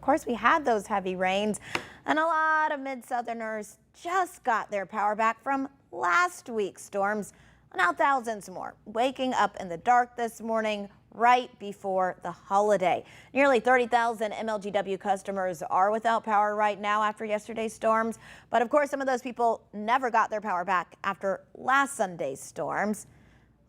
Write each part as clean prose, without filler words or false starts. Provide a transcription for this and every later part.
Of course, we had those heavy rains, and a lot of mid-southerners just got their power back from last week's storms. Now thousands more waking up in the dark this morning right before the holiday. Nearly 30,000 MLGW customers are without power right now after yesterday's storms. But of course, some of those people never got their power back after last Sunday's storms.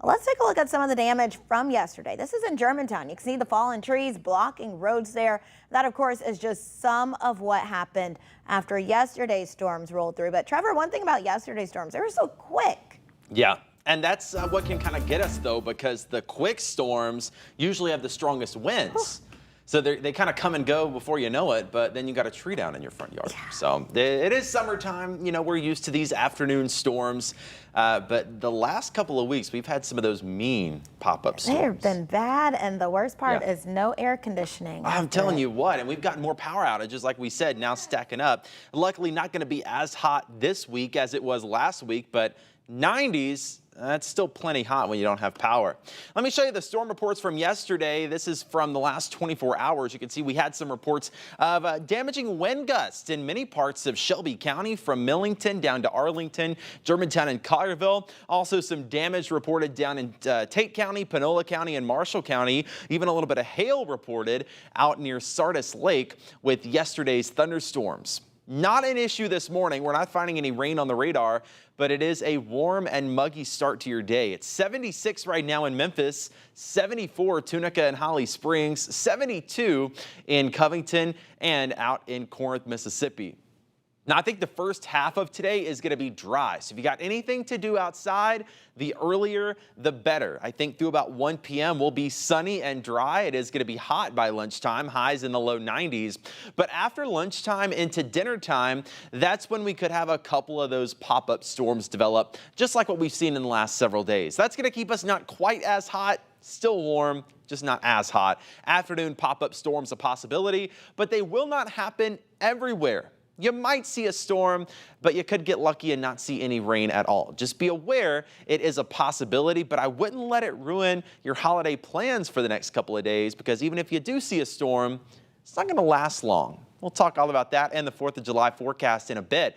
Let's take a look at some of the damage from yesterday. This is in Germantown. You can see the fallen trees blocking roads there. That, of course, is just some of what happened after yesterday's storms rolled through. But Trevor, one thing about yesterday's storms, they were so quick. Yeah. And that's what can kind of get us, though, because the quick storms usually have the strongest winds. So they kind of come and go before you know it, but then you got a tree down in your front yard. Yeah. So it is summertime. You know, we're used to these afternoon storms. But the last couple of weeks, we've had some of those mean pop-up storms. They've been bad, and the worst part is no air conditioning. I'm telling you what, and we've gotten more power outages, like we said, now stacking up. Luckily, not going to be as hot this week as it was last week, but 90s, that's still plenty hot when you don't have power. Let me show you the storm reports from yesterday. This is from the last 24 hours. You can see we had some reports of damaging wind gusts in many parts of Shelby County, from Millington down to Arlington, Germantown, and Collierville. Also some damage reported down in Tate County, Panola County, and Marshall County. Even a little bit of hail reported out near Sardis Lake with yesterday's thunderstorms. Not an issue this morning. We're not finding any rain on the radar, but it is a warm and muggy start to your day. It's 76 right now in Memphis, 74 Tunica and Holly Springs, 72 in Covington, and out in Corinth, Mississippi. Now, I think the first half of today is going to be dry. So if you got anything to do outside, the earlier, the better. I think through about 1 p.m. will be sunny and dry. It is going to be hot by lunchtime, highs in the low 90s. But after lunchtime into dinner time, that's when we could have a couple of those pop-up storms develop, just like what we've seen in the last several days. That's going to keep us not quite as hot, still warm, just not as hot. Afternoon pop-up storms a possibility, but they will not happen everywhere. You might see a storm, but you could get lucky and not see any rain at all. Just be aware it is a possibility, but I wouldn't let it ruin your holiday plans for the next couple of days, because even if you do see a storm, it's not going to last long. We'll talk all about that and the 4th of July forecast in a bit.